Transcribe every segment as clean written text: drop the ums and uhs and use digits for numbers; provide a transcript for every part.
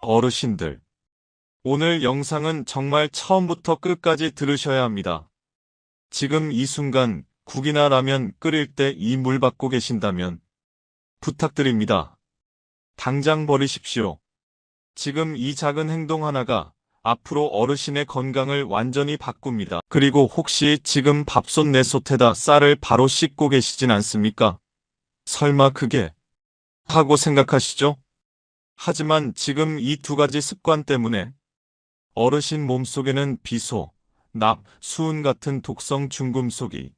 어르신들, 오늘 영상은 정말 처음부터 끝까지 들으셔야 합니다. 지금 이 순간 국이나 라면 끓일 때 이 물 받고 계신다면 부탁드립니다. 당장 버리십시오. 지금 이 작은 행동 하나가 앞으로 어르신의 건강을 완전히 바꿉니다. 그리고 혹시 지금 밥솥 내솥에다 쌀을 바로 씻고 계시진 않습니까? 설마 그게 하고 생각하시죠? 하지만 지금 이 두 가지 습관 때문에 어르신 몸속에는 비소, 납, 수은 같은 독성 중금속이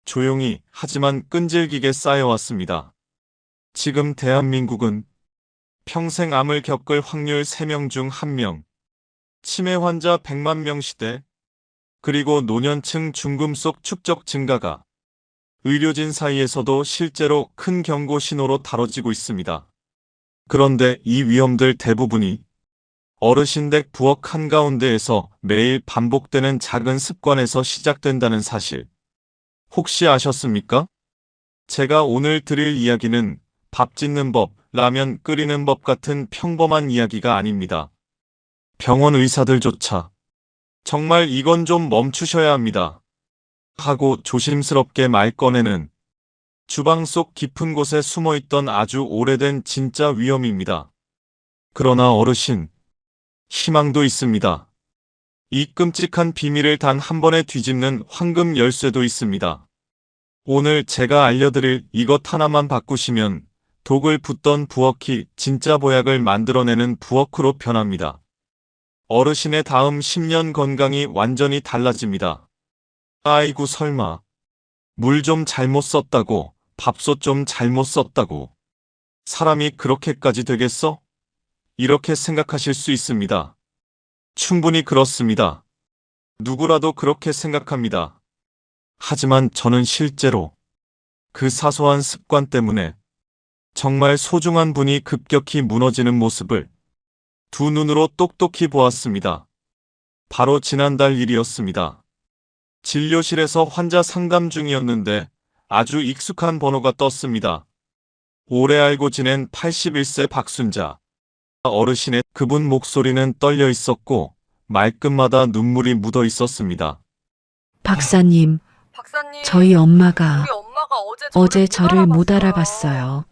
조용히 하지만 끈질기게 쌓여왔습니다. 지금 대한민국은 평생 암을 겪을 확률 3명 중 1명, 치매 환자 100만 명 시대, 그리고 노년층 중금속 축적 증가가 의료진 사이에서도 실제로 큰 경고 신호로 다뤄지고 있습니다. 그런데 이 위험들 대부분이 어르신 댁 부엌 한가운데에서 매일 반복되는 작은 습관에서 시작된다는 사실 혹시 아셨습니까? 제가 오늘 드릴 이야기는 밥 짓는 법, 라면 끓이는 법 같은 평범한 이야기가 아닙니다. 병원 의사들조차 정말 이건 좀 멈추셔야 합니다 하고 조심스럽게 말 꺼내는 주방 속 깊은 곳에 숨어있던 아주 오래된 진짜 위험입니다. 그러나 어르신, 희망도 있습니다. 이 끔찍한 비밀을 단 한 번에 뒤집는 황금 열쇠도 있습니다. 오늘 제가 알려드릴 이것 하나만 바꾸시면 독을 붓던 부엌이 진짜 보약을 만들어내는 부엌으로 변합니다. 어르신의 다음 10년 건강이 완전히 달라집니다. 아이고 설마 물 좀 잘못 썼다고, 밥솥 좀 잘못 썼다고 사람이 그렇게까지 되겠어? 이렇게 생각하실 수 있습니다. 충분히 그렇습니다. 누구라도 그렇게 생각합니다. 하지만 저는 실제로 그 사소한 습관 때문에 정말 소중한 분이 급격히 무너지는 모습을 두 눈으로 똑똑히 보았습니다. 바로 지난달 일이었습니다. 진료실에서 환자 상담 중이었는데 아주 익숙한 번호가 떴습니다. 오래 알고 지낸 81세 박순자 어르신의 그분 목소리는 떨려 있었고 말끝마다 눈물이 묻어 있었습니다. 박사님, 박사님, 저희 엄마가 우리 엄마가 어제 저를 못 알아봤어요.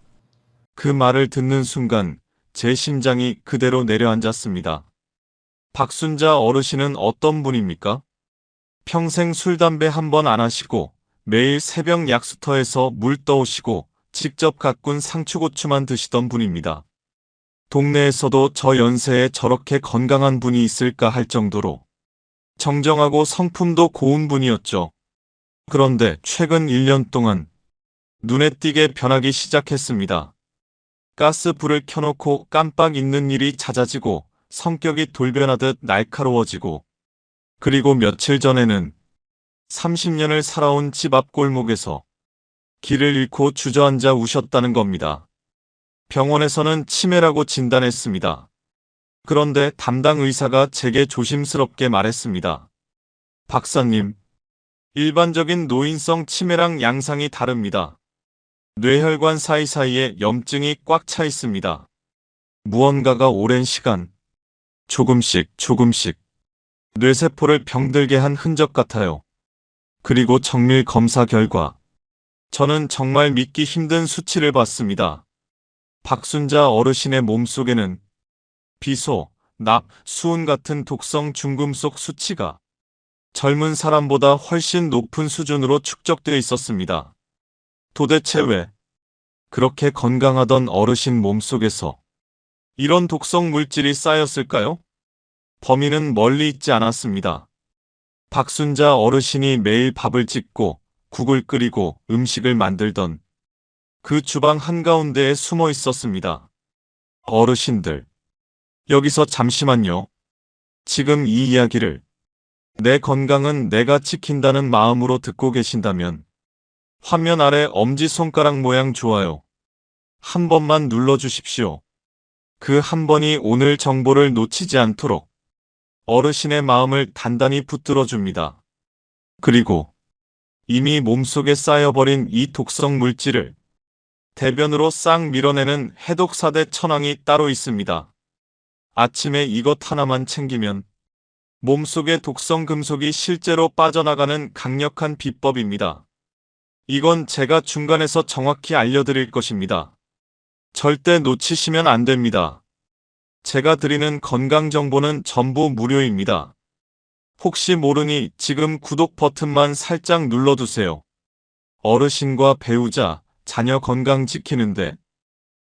그 말을 듣는 순간 제 심장이 그대로 내려앉았습니다. 박순자 어르신은 어떤 분입니까? 평생 술, 담배 한 번 안 하시고 매일 새벽 약수터에서 물 떠오시고 직접 가꾼 상추고추만 드시던 분입니다. 동네에서도 저 연세에 저렇게 건강한 분이 있을까 할 정도로 정정하고 성품도 고운 분이었죠. 그런데 최근 1년 동안 눈에 띄게 변하기 시작했습니다. 가스불을 켜놓고 깜빡 잊는 일이 잦아지고 성격이 돌변하듯 날카로워지고 그리고 며칠 전에는 30년을 살아온 집 앞 골목에서 길을 잃고 주저앉아 우셨다는 겁니다. 병원에서는 치매라고 진단했습니다. 그런데 담당 의사가 제게 조심스럽게 말했습니다. 박사님, 일반적인 노인성 치매랑 양상이 다릅니다. 뇌혈관 사이사이에 염증이 꽉 차 있습니다. 무언가가 오랜 시간, 조금씩 뇌세포를 병들게 한 흔적 같아요. 그리고 정밀 검사 결과 저는 정말 믿기 힘든 수치를 봤습니다. 박순자 어르신의 몸속에는 비소, 납, 수은 같은 독성 중금속 수치가 젊은 사람보다 훨씬 높은 수준으로 축적되어 있었습니다. 도대체 왜 그렇게 건강하던 어르신 몸속에서 이런 독성 물질이 쌓였을까요? 범인은 멀리 있지 않았습니다. 박순자 어르신이 매일 밥을 짓고 국을 끓이고 음식을 만들던 그 주방 한가운데에 숨어 있었습니다. 어르신들, 여기서 잠시만요. 지금 이 이야기를 내 건강은 내가 지킨다는 마음으로 듣고 계신다면 화면 아래 엄지손가락 모양 좋아요 한 번만 눌러주십시오. 그 한 번이 오늘 정보를 놓치지 않도록 어르신의 마음을 단단히 붙들어줍니다. 그리고 이미 몸속에 쌓여버린 이 독성 물질을 대변으로 싹 밀어내는 해독사대 천왕이 따로 있습니다. 아침에 이것 하나만 챙기면 몸속의 독성 금속이 실제로 빠져나가는 강력한 비법입니다. 이건 제가 중간에서 정확히 알려드릴 것입니다. 절대 놓치시면 안 됩니다. 제가 드리는 건강 정보는 전부 무료입니다. 혹시 모르니 지금 구독 버튼만 살짝 눌러두세요. 어르신과 배우자, 자녀 건강 지키는데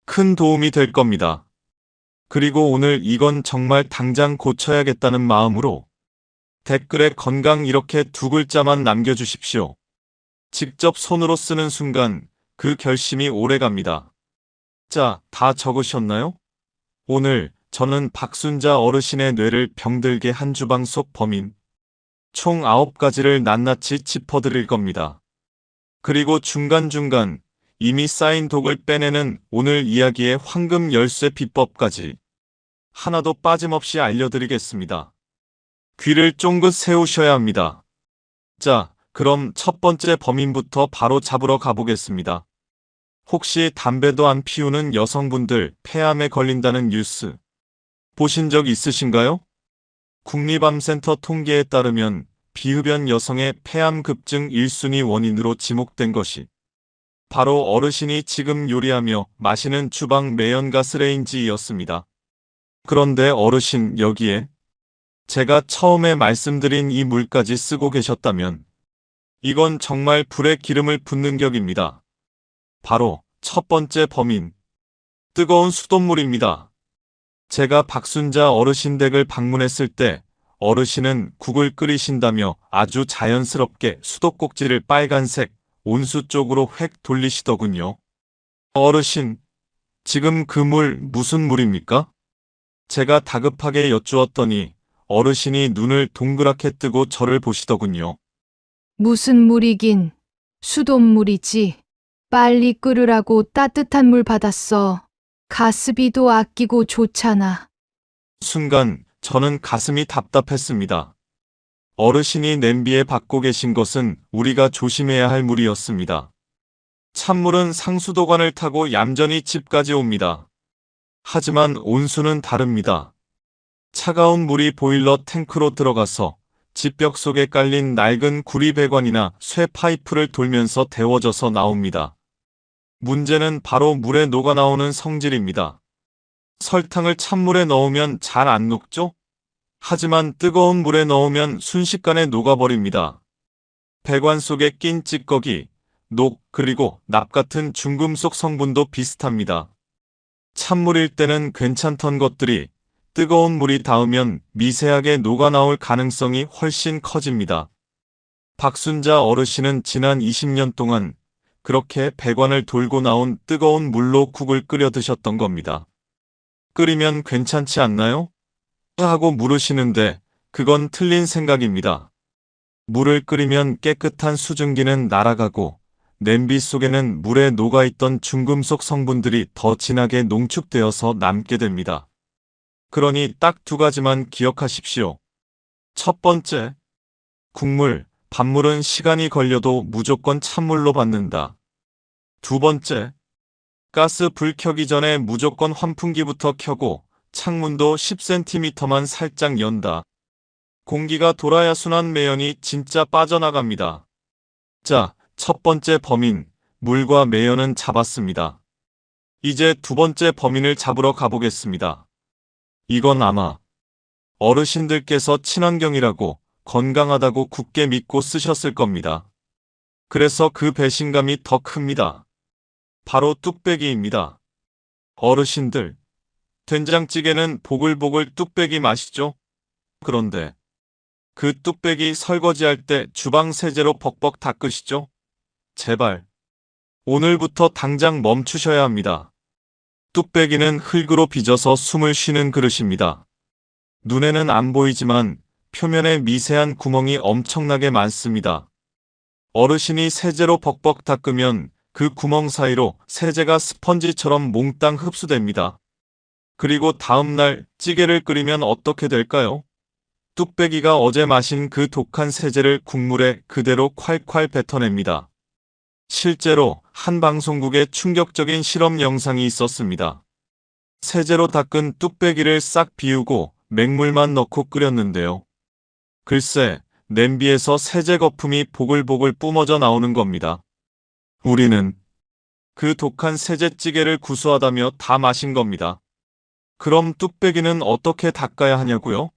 큰 도움이 될 겁니다. 그리고 오늘 이건 정말 당장 고쳐야겠다는 마음으로 댓글에 건강 이렇게 두 글자만 남겨주십시오. 직접 손으로 쓰는 순간 그 결심이 오래갑니다. 자, 다 적으셨나요? 오늘 저는 박순자 어르신의 뇌를 병들게 한 주방 속 범인 총 9가지를 낱낱이 짚어드릴 겁니다. 그리고 중간중간 이미 쌓인 독을 빼내는 오늘 이야기의 황금 열쇠 비법까지 하나도 빠짐없이 알려드리겠습니다. 귀를 쫑긋 세우셔야 합니다. 자, 그럼 첫 번째 범인부터 바로 잡으러 가보겠습니다. 혹시 담배도 안 피우는 여성분들 폐암에 걸린다는 뉴스 보신 적 있으신가요? 국립암센터 통계에 따르면 비흡연 여성의 폐암 급증 1순위 원인으로 지목된 것이 바로 어르신이 지금 요리하며 마시는 주방 매연 가스레인지였습니다. 그런데 어르신 여기에 제가 처음에 말씀드린 이 물까지 쓰고 계셨다면 이건 정말 불에 기름을 붓는 격입니다. 바로 첫 번째 범인, 뜨거운 수돗물입니다. 제가 박순자 어르신 댁을 방문했을 때 어르신은 국을 끓이신다며 아주 자연스럽게 수도꼭지를 빨간색 온수 쪽으로 획 돌리시더군요. 어르신, 지금 그 물 무슨 물입니까? 제가 다급하게 여쭈었더니 어르신이 눈을 동그랗게 뜨고 저를 보시더군요. 무슨 물이긴 수돗물이지. 빨리 끓으라고 따뜻한 물 받았어. 가스비도 아끼고 좋잖아. 순간 저는 가슴이 답답했습니다. 어르신이 냄비에 받고 계신 것은 우리가 조심해야 할 물이었습니다. 찬물은 상수도관을 타고 얌전히 집까지 옵니다. 하지만 온수는 다릅니다. 차가운 물이 보일러 탱크로 들어가서 집벽 속에 깔린 낡은 구리배관이나 쇠 파이프를 돌면서 데워져서 나옵니다. 문제는 바로 물에 녹아나오는 성질입니다. 설탕을 찬물에 넣으면 잘 안 녹죠? 하지만 뜨거운 물에 넣으면 순식간에 녹아버립니다. 배관 속에 낀 찌꺼기, 녹, 그리고 납 같은 중금속 성분도 비슷합니다. 찬물일 때는 괜찮던 것들이 뜨거운 물이 닿으면 미세하게 녹아나올 가능성이 훨씬 커집니다. 박순자 어르신은 지난 20년 동안 그렇게 배관을 돌고 나온 뜨거운 물로 국을 끓여 드셨던 겁니다. 끓이면 괜찮지 않나요? 하고 물으시는데 그건 틀린 생각입니다. 물을 끓이면 깨끗한 수증기는 날아가고 냄비 속에는 물에 녹아있던 중금속 성분들이 더 진하게 농축되어서 남게 됩니다. 그러니 딱 2가지만 기억하십시오. 첫 번째, 국물, 밥물은 시간이 걸려도 무조건 찬물로 받는다. 두 번째, 가스 불 켜기 전에 무조건 환풍기부터 켜고 창문도 10cm만 살짝 연다. 공기가 돌아야 순한 매연이 진짜 빠져나갑니다. 자, 첫 번째 범인, 물과 매연은 잡았습니다. 이제 두 번째 범인을 잡으러 가보겠습니다. 이건 아마 어르신들께서 친환경이라고 건강하다고 굳게 믿고 쓰셨을 겁니다. 그래서 그 배신감이 더 큽니다. 바로 뚝배기입니다. 어르신들, 된장찌개는 보글보글 뚝배기 맛이죠? 그런데 그 뚝배기 설거지할 때 주방 세제로 벅벅 닦으시죠? 제발 오늘부터 당장 멈추셔야 합니다. 뚝배기는 흙으로 빚어서 숨을 쉬는 그릇입니다. 눈에는 안 보이지만 표면에 미세한 구멍이 엄청나게 많습니다. 어르신이 세제로 벅벅 닦으면 그 구멍 사이로 세제가 스펀지처럼 몽땅 흡수됩니다. 그리고 다음날 찌개를 끓이면 어떻게 될까요? 뚝배기가 어제 마신 그 독한 세제를 국물에 그대로 콸콸 뱉어냅니다. 실제로 한 방송국에 충격적인 실험 영상이 있었습니다. 세제로 닦은 뚝배기를 싹 비우고 맹물만 넣고 끓였는데요. 글쎄, 냄비에서 세제 거품이 보글보글 뿜어져 나오는 겁니다. 우리는 그 독한 세제찌개를 구수하다며 다 마신 겁니다. 그럼 뚝배기는 어떻게 닦아야 하냐고요?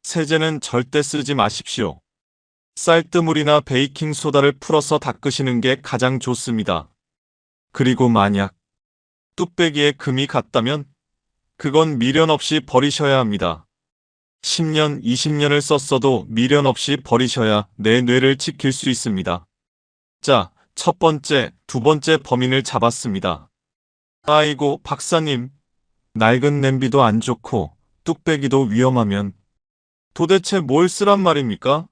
세제는 절대 쓰지 마십시오. 쌀뜨물이나 베이킹소다를 풀어서 닦으시는 게 가장 좋습니다. 그리고 만약 뚝배기에 금이 갔다면 그건 미련 없이 버리셔야 합니다. 10년, 20년을 썼어도 미련 없이 버리셔야 내 뇌를 지킬 수 있습니다. 자, 첫 번째, 두 번째 범인을 잡았습니다. 아이고, 박사님. 낡은 냄비도 안 좋고 뚝배기도 위험하면 도대체 뭘 쓰란 말입니까?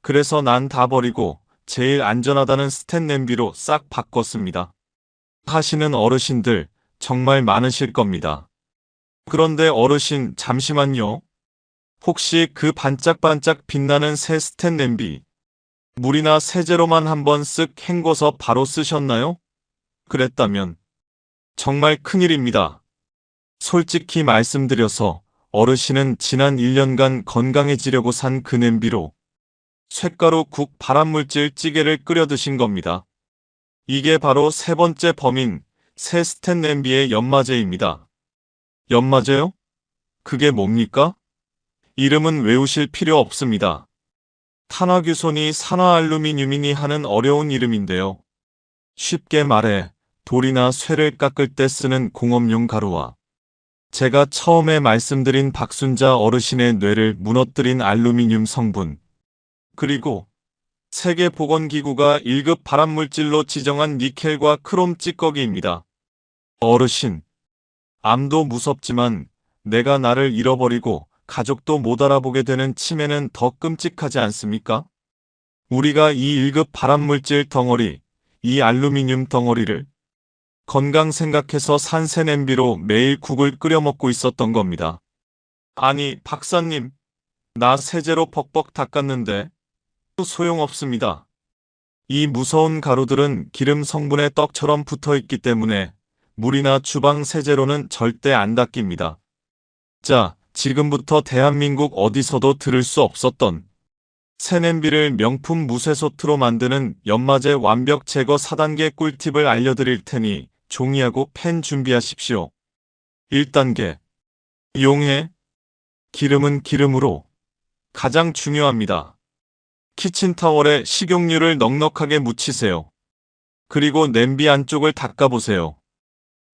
그래서 난 다 버리고 제일 안전하다는 스텐 냄비로 싹 바꿨습니다. 하시는 어르신들 정말 많으실 겁니다. 그런데 어르신 잠시만요. 혹시 그 반짝반짝 빛나는 새 스텐 냄비 물이나 세제로만 한번 쓱 헹궈서 바로 쓰셨나요? 그랬다면 정말 큰일입니다. 솔직히 말씀드려서 어르신은 지난 1년간 건강해지려고 산 그 냄비로 쇳가루 국 발암물질 찌개를 끓여 드신 겁니다. 이게 바로 세 번째 범인, 새 스텐 냄비의 연마제입니다. 연마제요? 그게 뭡니까? 이름은 외우실 필요 없습니다. 탄화규손이 산화알루미늄이니 하는 어려운 이름인데요. 쉽게 말해 돌이나 쇠를 깎을 때 쓰는 공업용 가루와 제가 처음에 말씀드린 박순자 어르신의 뇌를 무너뜨린 알루미늄 성분, 그리고 세계보건기구가 1급 발암물질로 지정한 니켈과 크롬 찌꺼기입니다. 어르신, 암도 무섭지만 내가 나를 잃어버리고 가족도 못 알아보게 되는 치매는 더 끔찍하지 않습니까? 우리가 이 1급 발암물질 덩어리, 이 알루미늄 덩어리를 건강 생각해서 산 새 냄비로 매일 국을 끓여 먹고 있었던 겁니다. 아니, 박사님, 나 세제로 벅벅 닦았는데 소용없습니다. 이 무서운 가루들은 기름 성분의 떡처럼 붙어 있기 때문에 물이나 주방 세제로는 절대 안 닦입니다. 자, 지금부터 대한민국 어디서도 들을 수 없었던 새 냄비를 명품 무쇠소트로 만드는 연마제 완벽 제거 4단계 꿀팁을 알려드릴 테니 종이하고 펜 준비하십시오. 1단계. 용해. 기름은 기름으로. 가장 중요합니다. 키친타월에 식용유를 넉넉하게 묻히세요. 그리고 냄비 안쪽을 닦아보세요.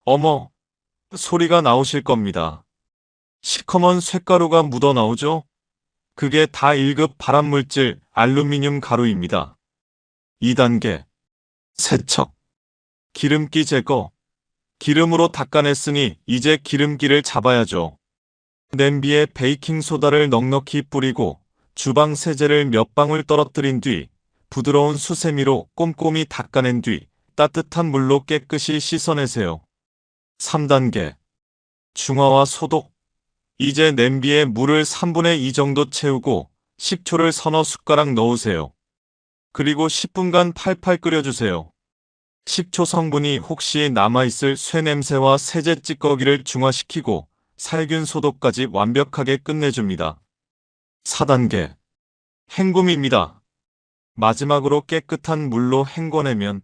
어머, 소리가 나오실 겁니다. 시커먼 쇳가루가 묻어나오죠? 그게 다 1급 발암물질 알루미늄 가루입니다. 2단계. 세척. 기름기 제거. 기름으로 닦아냈으니 이제 기름기를 잡아야죠. 냄비에 베이킹소다를 넉넉히 뿌리고 주방 세제를 몇 방울 떨어뜨린 뒤 부드러운 수세미로 꼼꼼히 닦아낸 뒤 따뜻한 물로 깨끗이 씻어내세요. 3단계. 중화와 소독. 이제 냄비에 물을 3분의 2 정도 채우고 식초를 서너 숟가락 넣으세요. 그리고 10분간 팔팔 끓여주세요. 식초 성분이 혹시 남아있을 쇠냄새와 세제 찌꺼기를 중화시키고 살균 소독까지 완벽하게 끝내줍니다. 4단계. 헹굼입니다. 마지막으로 깨끗한 물로 헹궈내면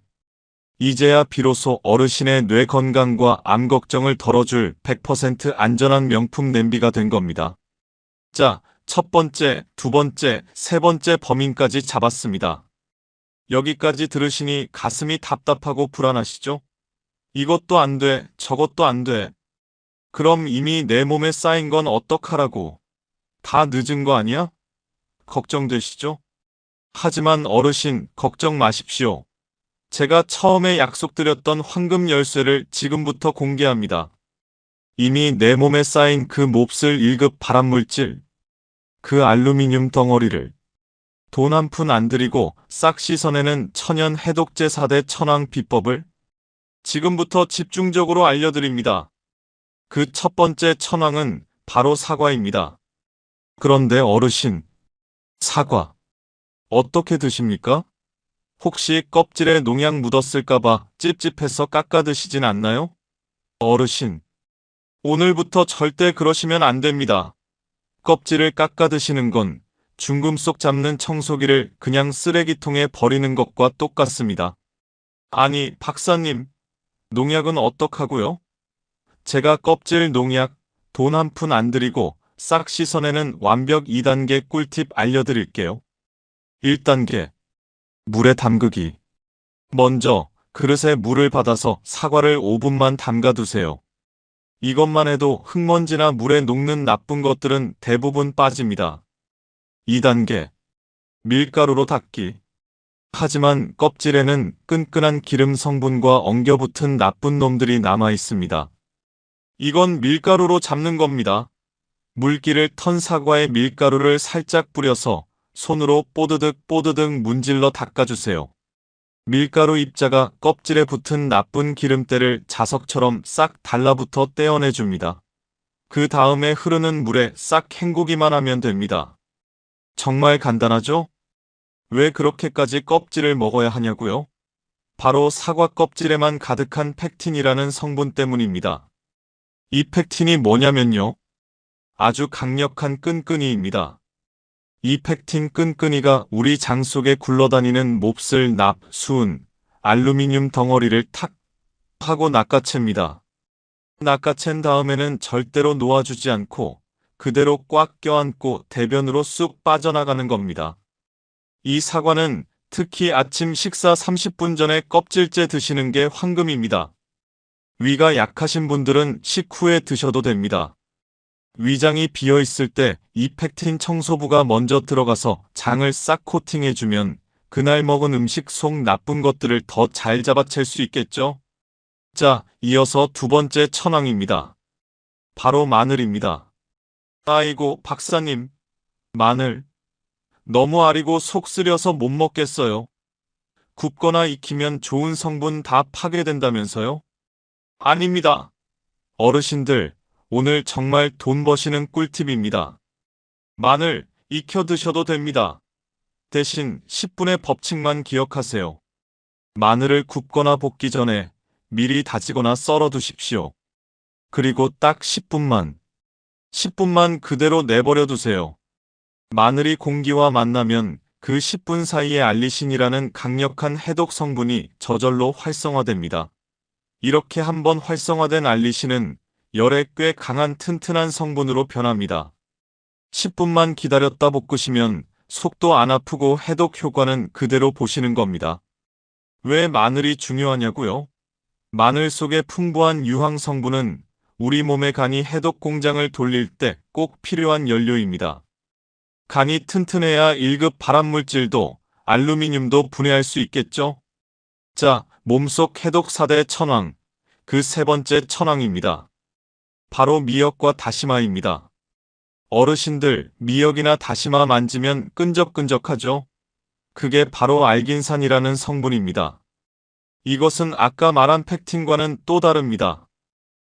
이제야 비로소 어르신의 뇌 건강과 암 걱정을 덜어줄 100% 안전한 명품 냄비가 된 겁니다. 자, 첫 번째, 두 번째, 세 번째 범인까지 잡았습니다. 여기까지 들으시니 가슴이 답답하고 불안하시죠? 이것도 안 돼, 저것도 안 돼. 그럼 이미 내 몸에 쌓인 건 어떡하라고? 다 늦은 거 아니야? 걱정되시죠? 하지만 어르신, 걱정 마십시오. 제가 처음에 약속드렸던 황금 열쇠를 지금부터 공개합니다. 이미 내 몸에 쌓인 그 몹쓸 1급 발암물질, 그 알루미늄 덩어리를 돈 한 푼 안 들이고 싹 씻어내는 천연 해독제 4대 천왕 비법을 지금부터 집중적으로 알려드립니다. 그 첫 번째 천왕은 바로 사과입니다. 그런데 어르신, 사과 어떻게 드십니까? 혹시 껍질에 농약 묻었을까봐 찝찝해서 깎아 드시진 않나요? 어르신, 오늘부터 절대 그러시면 안 됩니다. 껍질을 깎아 드시는 건 중금속 잡는 청소기를 그냥 쓰레기통에 버리는 것과 똑같습니다. 아니, 박사님, 농약은 어떡하고요? 제가 껍질 농약 돈 한 푼 안 들이고 싹 씻어내는 완벽 2단계 꿀팁 알려드릴게요. 1단계. 물에 담그기. 먼저 그릇에 물을 받아서 사과를 5분만 담가두세요. 이것만 해도 흙먼지나 물에 녹는 나쁜 것들은 대부분 빠집니다. 2단계. 밀가루로 닦기. 하지만 껍질에는 끈끈한 기름 성분과 엉겨붙은 나쁜 놈들이 남아 있습니다. 이건 밀가루로 잡는 겁니다. 물기를 턴 사과에 밀가루를 살짝 뿌려서 손으로 뽀드득 문질러 닦아주세요. 밀가루 입자가 껍질에 붙은 나쁜 기름때를 자석처럼 싹 달라붙어 떼어내줍니다. 그 다음에 흐르는 물에 싹 헹구기만 하면 됩니다. 정말 간단하죠? 왜 그렇게까지 껍질을 먹어야 하냐고요? 바로 사과 껍질에만 가득한 펙틴이라는 성분 때문입니다. 이 펙틴이 뭐냐면요. 아주 강력한 끈끈이입니다. 이 펙틴 끈끈이가 우리 장 속에 굴러다니는 몹쓸 납, 수은, 알루미늄 덩어리를 탁 하고 낚아챕니다. 낚아챈 다음에는 절대로 놓아주지 않고 그대로 꽉 껴안고 대변으로 쑥 빠져나가는 겁니다. 이 사과는 특히 아침 식사 30분 전에 껍질째 드시는 게 황금입니다. 위가 약하신 분들은 식후에 드셔도 됩니다. 위장이 비어있을 때 이 펙틴 청소부가 먼저 들어가서 장을 싹 코팅해주면 그날 먹은 음식 속 나쁜 것들을 더 잘 잡아챌 수 있겠죠? 자, 이어서 두 번째 천왕입니다. 바로 마늘입니다. 아이고, 박사님. 마늘. 너무 아리고 속 쓰려서 못 먹겠어요. 굽거나 익히면 좋은 성분 다 파괴된다면서요? 아닙니다. 어르신들, 오늘 정말 돈 버시는 꿀팁입니다. 마늘, 익혀 드셔도 됩니다. 대신 10분의 법칙만 기억하세요. 마늘을 굽거나 볶기 전에 미리 다지거나 썰어 두십시오. 그리고 딱 10분만 그대로 내버려 두세요. 마늘이 공기와 만나면 그 10분 사이에 알리신이라는 강력한 해독 성분이 저절로 활성화됩니다. 이렇게 한번 활성화된 알리신은 열에 꽤 강한 튼튼한 성분으로 변합니다. 10분만 기다렸다 볶으시면 속도 안 아프고 해독 효과는 그대로 보시는 겁니다. 왜 마늘이 중요하냐고요? 마늘 속의 풍부한 유황 성분은 우리 몸의 간이 해독 공장을 돌릴 때 꼭 필요한 연료입니다. 간이 튼튼해야 1급 발암물질도 알루미늄도 분해할 수 있겠죠? 자, 몸속 해독 4대 천왕, 그 세 번째 천왕입니다. 바로 미역과 다시마입니다. 어르신들, 미역이나 다시마 만지면 끈적끈적하죠? 그게 바로 알긴산이라는 성분입니다. 이것은 아까 말한 펙틴과는 또 다릅니다.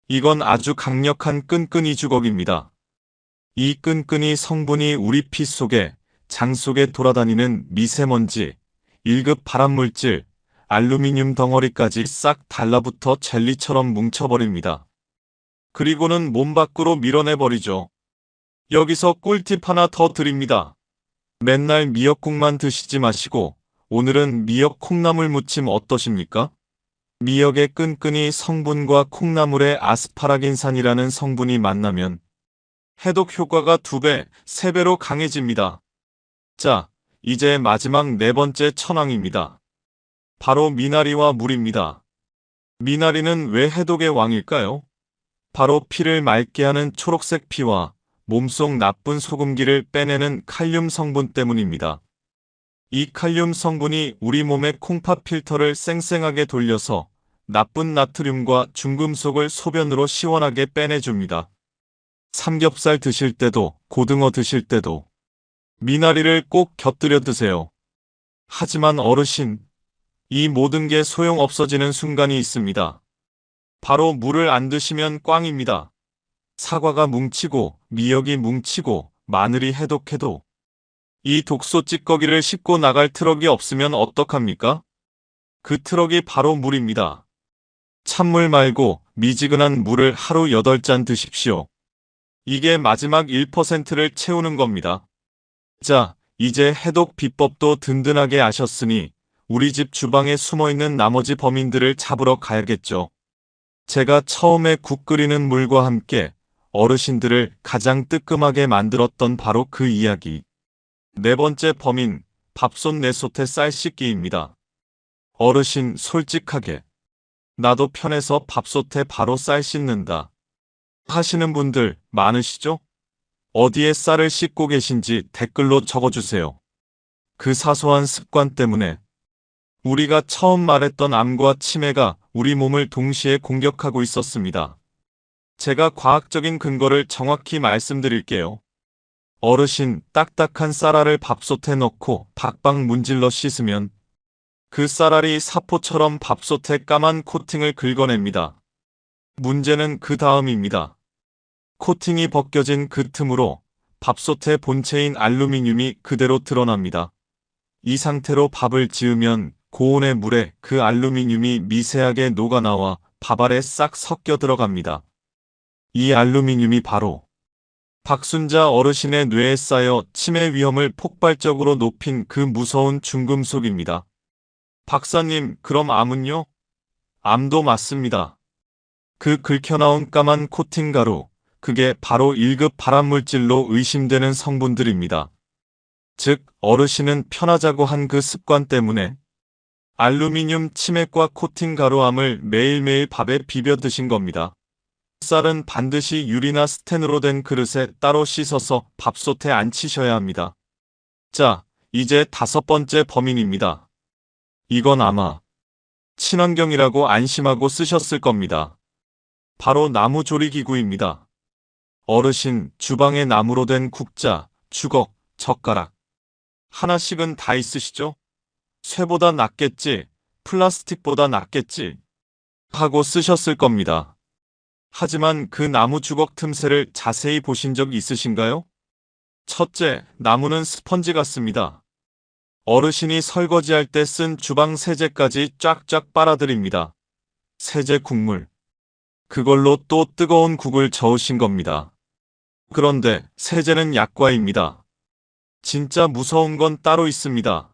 이건 아주 강력한 끈끈이 주걱입니다. 이 끈끈이 성분이 우리 피 속에, 장 속에 돌아다니는 미세먼지, 1급 발암물질, 알루미늄 덩어리까지 싹 달라붙어 젤리처럼 뭉쳐버립니다. 그리고는 몸 밖으로 밀어내버리죠. 여기서 꿀팁 하나 더 드립니다. 맨날 미역국만 드시지 마시고 오늘은 미역 콩나물 무침 어떠십니까? 미역의 끈끈이 성분과 콩나물의 아스파라긴산이라는 성분이 만나면 해독 효과가 2배, 3배로 강해집니다. 자, 이제 마지막 네 번째 천왕입니다. 바로 미나리와 물입니다. 미나리는 왜 해독의 왕일까요? 바로 피를 맑게 하는 초록색 피와 몸속 나쁜 소금기를 빼내는 칼륨 성분 때문입니다. 이 칼륨 성분이 우리 몸의 콩팥 필터를 쌩쌩하게 돌려서 나쁜 나트륨과 중금속을 소변으로 시원하게 빼내줍니다. 삼겹살 드실 때도 고등어 드실 때도 미나리를 꼭 곁들여 드세요. 하지만 어르신, 이 모든 게 소용없어지는 순간이 있습니다. 바로 물을 안 드시면 꽝입니다. 사과가 뭉치고 미역이 뭉치고 마늘이 해독해도 이 독소 찌꺼기를 싣고 나갈 트럭이 없으면 어떡합니까? 그 트럭이 바로 물입니다. 찬물 말고 미지근한 물을 하루 8잔 드십시오. 이게 마지막 1%를 채우는 겁니다. 자, 이제 해독 비법도 든든하게 아셨으니 우리 집 주방에 숨어있는 나머지 범인들을 잡으러 가야겠죠. 제가 처음에 국 끓이는 물과 함께 어르신들을 가장 뜨끔하게 만들었던 바로 그 이야기. 네 번째 범인, 밥솥 내솥에 쌀 씻기입니다. 어르신 솔직하게. 나도 편해서 밥솥에 바로 쌀 씻는다 하시는 분들 많으시죠? 어디에 쌀을 씻고 계신지 댓글로 적어주세요. 그 사소한 습관 때문에 우리가 처음 말했던 암과 치매가 우리 몸을 동시에 공격하고 있었습니다. 제가 과학적인 근거를 정확히 말씀드릴게요. 어르신 딱딱한 쌀알을 밥솥에 넣고 박박 문질러 씻으면 그 쌀알이 사포처럼 밥솥에 까만 코팅을 긁어냅니다. 문제는 그 다음입니다. 코팅이 벗겨진 그 틈으로 밥솥의 본체인 알루미늄이 그대로 드러납니다. 이 상태로 밥을 지으면 고온의 물에 그 알루미늄이 미세하게 녹아나와 밥알에 싹 섞여 들어갑니다. 이 알루미늄이 바로 박순자 어르신의 뇌에 쌓여 치매 위험을 폭발적으로 높인 그 무서운 중금속입니다. 박사님, 그럼 암은요? 암도 맞습니다. 그 긁혀나온 까만 코팅 가루, 그게 바로 1급 발암물질로 의심되는 성분들입니다. 즉, 어르신은 편하자고 한 그 습관 때문에 알루미늄 치맥과 코팅 가루암을 매일매일 밥에 비벼 드신 겁니다. 쌀은 반드시 유리나 스텐으로 된 그릇에 따로 씻어서 밥솥에 안 치셔야 합니다. 자, 이제 5번째 범인입니다. 이건 아마 친환경이라고 안심하고 쓰셨을 겁니다. 바로 나무조리기구입니다. 어르신 주방에 나무로 된 국자, 주걱, 젓가락 하나씩은 다 있으시죠? 쇠보다 낫겠지, 플라스틱보다 낫겠지 하고 쓰셨을 겁니다. 하지만 그 나무 주걱 틈새를 자세히 보신 적 있으신가요? 첫째, 나무는 스펀지 같습니다. 어르신이 설거지할 때 쓴 주방 세제까지 쫙쫙 빨아들입니다. 세제 국물. 그걸로 또 뜨거운 국을 저으신 겁니다. 그런데 세제는 약과입니다. 진짜 무서운 건 따로 있습니다.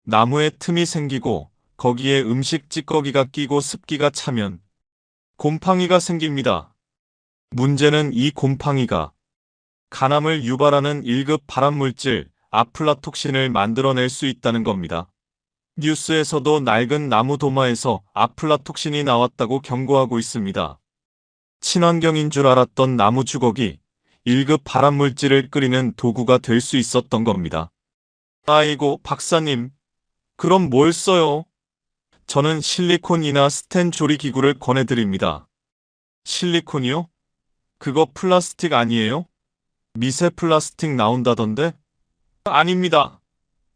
나무에 틈이 생기고 거기에 음식 찌꺼기가 끼고 습기가 차면 곰팡이가 생깁니다. 문제는 이 곰팡이가 간암을 유발하는 1급 발암물질 아플라톡신을 만들어낼 수 있다는 겁니다. 뉴스에서도 낡은 나무 도마에서 아플라톡신이 나왔다고 경고하고 있습니다. 친환경인 줄 알았던 나무 주걱이 1급 발암물질을 끓이는 도구가 될 수 있었던 겁니다. 아이고, 박사님. 그럼 뭘 써요? 저는 실리콘이나 스텐 조리기구를 권해드립니다. 실리콘이요? 그거 플라스틱 아니에요? 미세 플라스틱 나온다던데? 아닙니다.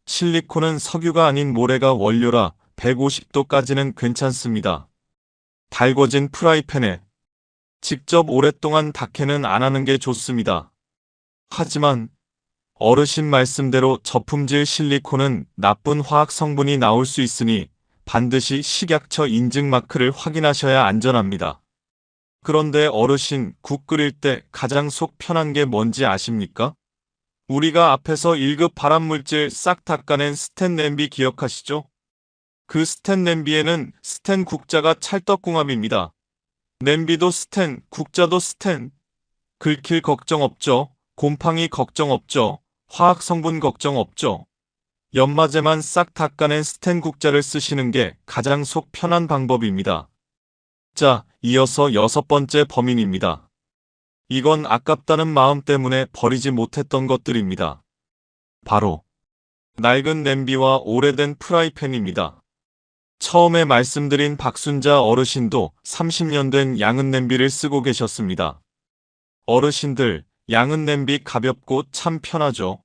실리콘은 석유가 아닌 모래가 원료라 150도까지는 괜찮습니다. 달궈진 프라이팬에 직접 오랫동안 닿게는 안 하는 게 좋습니다. 하지만 어르신 말씀대로 저품질 실리콘은 나쁜 화학 성분이 나올 수 있으니 반드시 식약처 인증 마크를 확인하셔야 안전합니다. 그런데 어르신, 국 끓일 때 가장 속 편한 게 뭔지 아십니까? 우리가 앞에서 1급 발암물질 싹 닦아낸 스텐 냄비 기억하시죠? 그 스텐 냄비에는 스텐 국자가 찰떡궁합입니다. 냄비도 스텐, 국자도 스텐. 긁힐 걱정 없죠. 곰팡이 걱정 없죠. 화학 성분 걱정 없죠. 연마제만 싹 닦아낸 스텐 국자를 쓰시는 게 가장 속 편한 방법입니다. 자, 이어서 6번째 범인입니다. 이건 아깝다는 마음 때문에 버리지 못했던 것들입니다. 바로 낡은 냄비와 오래된 프라이팬입니다. 처음에 말씀드린 박순자 어르신도 30년 된 양은 냄비를 쓰고 계셨습니다. 어르신들, 양은 냄비 가볍고 참 편하죠.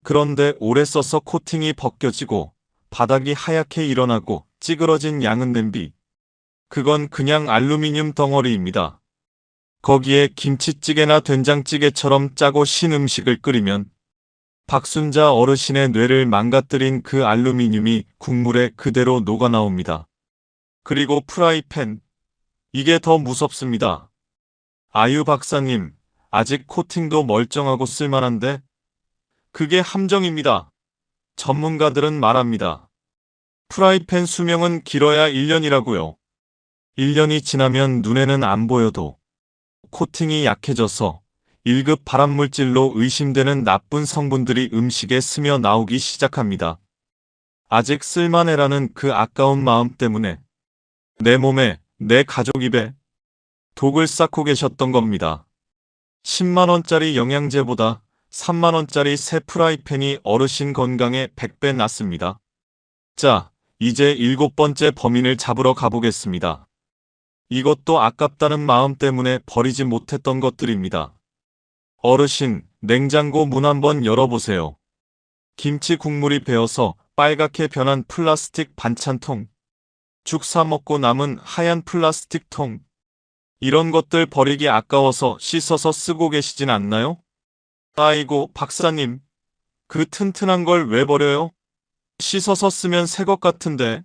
그런데 오래 써서 코팅이 벗겨지고 바닥이 하얗게 일어나고 찌그러진 양은 냄비. 그건 그냥 알루미늄 덩어리입니다. 거기에 김치찌개나 된장찌개처럼 짜고 신 음식을 끓이면 박순자 어르신의 뇌를 망가뜨린 그 알루미늄이 국물에 그대로 녹아나옵니다. 그리고 프라이팬, 이게 더 무섭습니다. 아유 박사님, 아직 코팅도 멀쩡하고 쓸만한데? 그게 함정입니다. 전문가들은 말합니다. 프라이팬 수명은 길어야 1년이라고요. 1년이 지나면 눈에는 안 보여도 코팅이 약해져서 1급 발암물질로 의심되는 나쁜 성분들이 음식에 스며 나오기 시작합니다. 아직 쓸만해라는 그 아까운 마음 때문에 내 몸에, 내 가족 입에 독을 쌓고 계셨던 겁니다. 10만원짜리 영양제보다 3만원짜리 새 프라이팬이 어르신 건강에 100배 낫습니다. 자, 이제 7번째 범인을 잡으러 가보겠습니다. 이것도 아깝다는 마음 때문에 버리지 못했던 것들입니다. 어르신, 냉장고 문 한번 열어보세요. 김치 국물이 배어서 빨갛게 변한 플라스틱 반찬통, 죽 사 먹고 남은 하얀 플라스틱 통, 이런 것들 버리기 아까워서 씻어서 쓰고 계시진 않나요? 아이고, 박사님, 그 튼튼한 걸 왜 버려요? 씻어서 쓰면 새 것 같은데.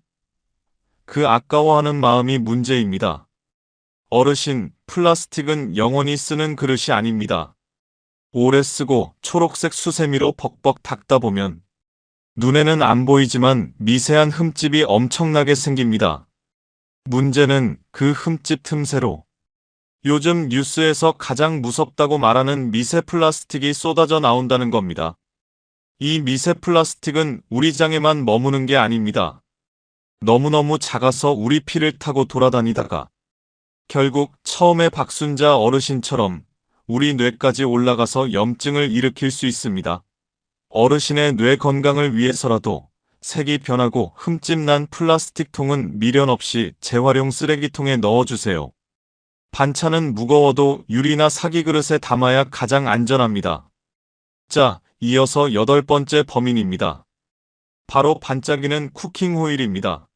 그 아까워하는 마음이 문제입니다. 어르신, 플라스틱은 영원히 쓰는 그릇이 아닙니다. 오래 쓰고 초록색 수세미로 벅벅 닦다 보면 눈에는 안 보이지만 미세한 흠집이 엄청나게 생깁니다. 문제는 그 흠집 틈새로 요즘 뉴스에서 가장 무섭다고 말하는 미세 플라스틱이 쏟아져 나온다는 겁니다. 이 미세 플라스틱은 우리 장에만 머무는 게 아닙니다. 너무너무 작아서 우리 피를 타고 돌아다니다가 결국 처음에 박순자 어르신처럼 우리 뇌까지 올라가서 염증을 일으킬 수 있습니다. 어르신의 뇌 건강을 위해서라도 색이 변하고 흠집 난 플라스틱 통은 미련 없이 재활용 쓰레기통에 넣어주세요. 반찬은 무거워도 유리나 사기 그릇에 담아야 가장 안전합니다. 자, 이어서 8번째 범인입니다. 바로 반짝이는 쿠킹 호일입니다.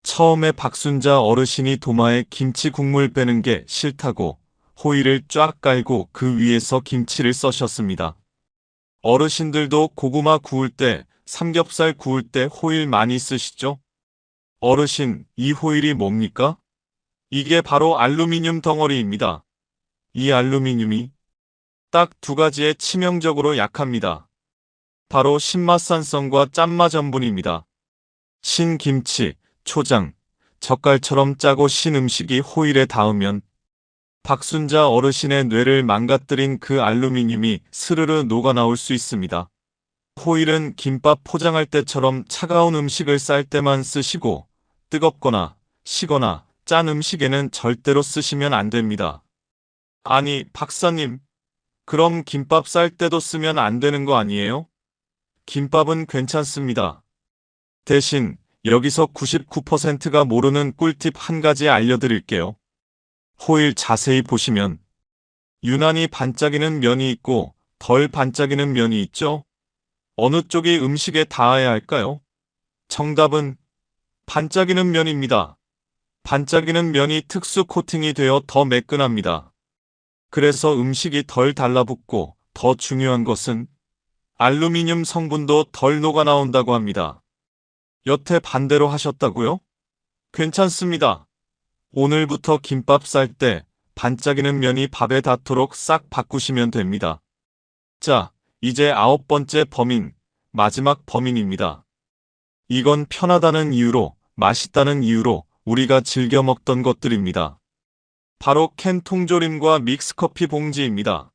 처음에 박순자 어르신이 도마에 김치 국물 빼는 게 싫다고 호일을 쫙 깔고 그 위에서 김치를 써셨습니다. 어르신들도 고구마 구울 때, 삼겹살 구울 때 호일 많이 쓰시죠? 어르신, 이 호일이 뭡니까? 이게 바로 알루미늄 덩어리입니다. 이 알루미늄이 딱 두 가지에 치명적으로 약합니다. 바로 신맛산성과 짠맛 전분입니다. 신김치, 초장, 젓갈처럼 짜고 신 음식이 호일에 닿으면 박순자 어르신의 뇌를 망가뜨린 그 알루미늄이 스르르 녹아나올 수 있습니다. 호일은 김밥 포장할 때처럼 차가운 음식을 쌀 때만 쓰시고 뜨겁거나 시거나 짠 음식에는 절대로 쓰시면 안 됩니다. 아니, 박사님, 그럼 김밥 쌀 때도 쓰면 안 되는 거 아니에요? 김밥은 괜찮습니다. 대신 여기서 99%가 모르는 꿀팁 한 가지 알려드릴게요. 호일 자세히 보시면 유난히 반짝이는 면이 있고 덜 반짝이는 면이 있죠? 어느 쪽이 음식에 닿아야 할까요? 정답은 반짝이는 면입니다. 반짝이는 면이 특수 코팅이 되어 더 매끈합니다. 그래서 음식이 덜 달라붙고 더 중요한 것은 알루미늄 성분도 덜 녹아나온다고 합니다. 여태 반대로 하셨다고요? 괜찮습니다. 오늘부터 김밥 쌀 때 반짝이는 면이 밥에 닿도록 싹 바꾸시면 됩니다. 자, 이제 9번째 범인, 마지막 범인입니다. 이건 편하다는 이유로, 맛있다는 이유로 우리가 즐겨 먹던 것들입니다. 바로 캔 통조림과 믹스커피 봉지입니다.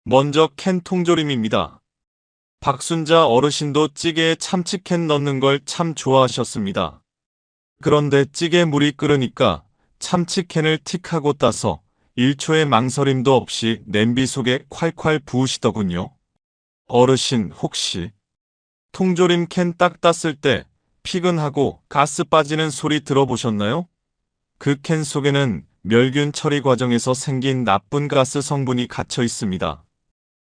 먼저 캔 통조림입니다. 박순자 어르신도 찌개에 참치캔 넣는 걸 참 좋아하셨습니다. 그런데 찌개 물이 끓으니까 참치캔을 틱하고 따서 1초의 망설임도 없이 냄비 속에 콸콸 부으시더군요. 어르신 혹시 통조림 캔 딱 땄을 때 피근하고 가스 빠지는 소리 들어보셨나요? 그 캔 속에는 멸균 처리 과정에서 생긴 나쁜 가스 성분이 갇혀 있습니다.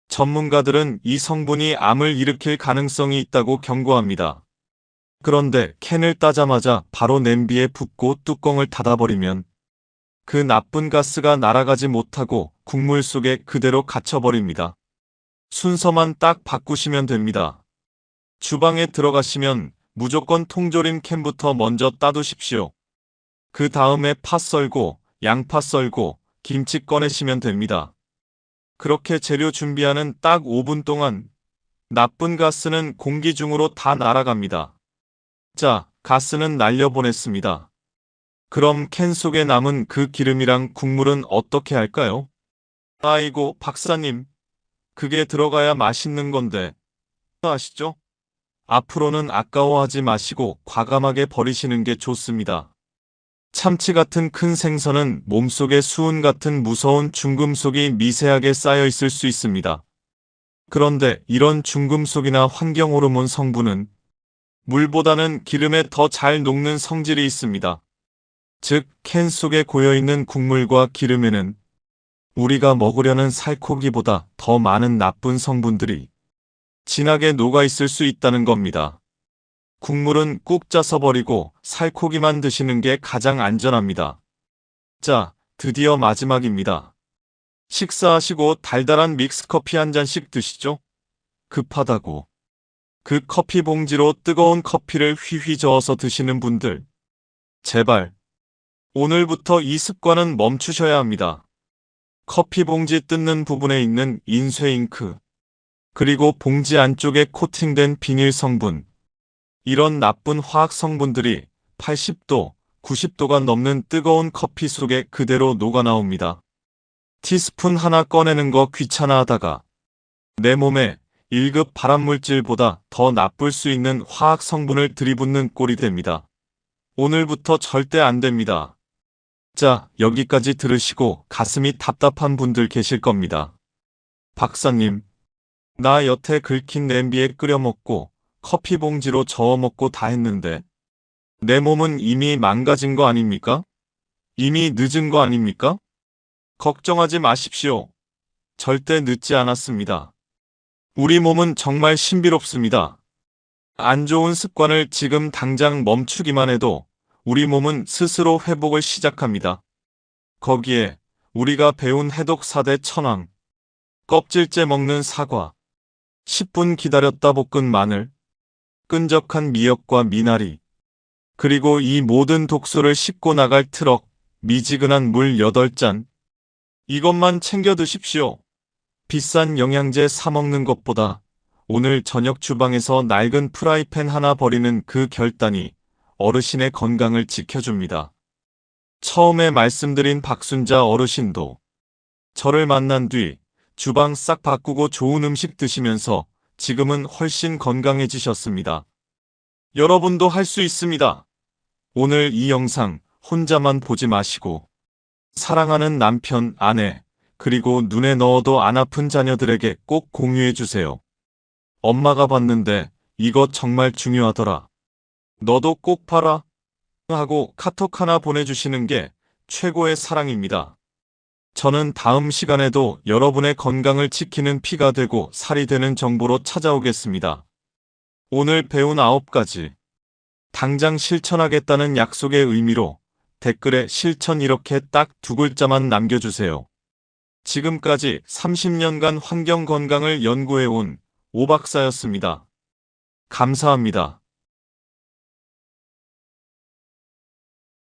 전문가들은 이 성분이 암을 일으킬 가능성이 있다고 경고합니다. 그런데 캔을 따자마자 바로 냄비에 붓고 뚜껑을 닫아버리면 그 나쁜 가스가 날아가지 못하고 국물 속에 그대로 갇혀버립니다. 순서만 딱 바꾸시면 됩니다. 주방에 들어가시면 무조건 통조림 캔부터 먼저 따두십시오. 그 다음에 파 썰고 양파 썰고 김치 꺼내시면 됩니다. 그렇게 재료 준비하는 딱 5분 동안 나쁜 가스는 공기 중으로 다 날아갑니다. 자, 가스는 날려보냈습니다. 그럼 캔 속에 남은 그 기름이랑 국물은 어떻게 할까요? 아이고, 박사님. 그게 들어가야 맛있는 건데. 아시죠? 앞으로는 아까워하지 마시고 과감하게 버리시는 게 좋습니다. 참치 같은 큰 생선은 몸속에 수은 같은 무서운 중금속이 미세하게 쌓여 있을 수 있습니다. 그런데 이런 중금속이나 환경호르몬 성분은 물보다는 기름에 더 잘 녹는 성질이 있습니다. 즉, 캔 속에 고여있는 국물과 기름에는 우리가 먹으려는 살코기보다 더 많은 나쁜 성분들이 진하게 녹아있을 수 있다는 겁니다. 국물은 꾹 짜서 버리고 살코기만 드시는 게 가장 안전합니다. 자, 드디어 마지막입니다. 식사하시고 달달한 믹스커피 한 잔씩 드시죠? 급하다고. 그 커피 봉지로 뜨거운 커피를 휘휘 저어서 드시는 분들. 제발. 오늘부터 이 습관은 멈추셔야 합니다. 커피 봉지 뜯는 부분에 있는 인쇄 잉크, 그리고 봉지 안쪽에 코팅된 비닐 성분. 이런 나쁜 화학 성분들이 80도, 90도가 넘는 뜨거운 커피 속에 그대로 녹아나옵니다. 티스푼 하나 꺼내는 거 귀찮아하다가 내 몸에 1급 발암물질보다 더 나쁠 수 있는 화학 성분을 들이붓는 꼴이 됩니다. 오늘부터 절대 안 됩니다. 자, 여기까지 들으시고 가슴이 답답한 분들 계실 겁니다. 박사님, 나 여태 긁힌 냄비에 끓여 먹고 커피 봉지로 저어 먹고 다 했는데 내 몸은 이미 망가진 거 아닙니까? 이미 늦은 거 아닙니까? 걱정하지 마십시오. 절대 늦지 않았습니다. 우리 몸은 정말 신비롭습니다. 안 좋은 습관을 지금 당장 멈추기만 해도 우리 몸은 스스로 회복을 시작합니다. 거기에 우리가 배운 해독 4대 천왕, 껍질째 먹는 사과, 10분 기다렸다 볶은 마늘, 끈적한 미역과 미나리, 그리고 이 모든 독소를 싣고 나갈 트럭, 미지근한 물 8잔. 이것만 챙겨 드십시오. 비싼 영양제 사 먹는 것보다 오늘 저녁 주방에서 낡은 프라이팬 하나 버리는 그 결단이 어르신의 건강을 지켜줍니다. 처음에 말씀드린 박순자 어르신도 저를 만난 뒤 주방 싹 바꾸고 좋은 음식 드시면서 지금은 훨씬 건강해지셨습니다. 여러분도 할 수 있습니다. 오늘 이 영상 혼자만 보지 마시고 사랑하는 남편, 아내, 그리고 눈에 넣어도 안 아픈 자녀들에게 꼭 공유해 주세요. 엄마가 봤는데 이거 정말 중요하더라. 너도 꼭 봐라. 하고 카톡 하나 보내주시는 게 최고의 사랑입니다. 저는 다음 시간에도 여러분의 건강을 지키는 피가 되고 살이 되는 정보로 찾아오겠습니다. 오늘 배운 9가지. 당장 실천하겠다는 약속의 의미로 댓글에 실천 이렇게 딱 2글자만 남겨주세요. 지금까지 30년간 환경 건강을 연구해온 오 박사였습니다. 감사합니다.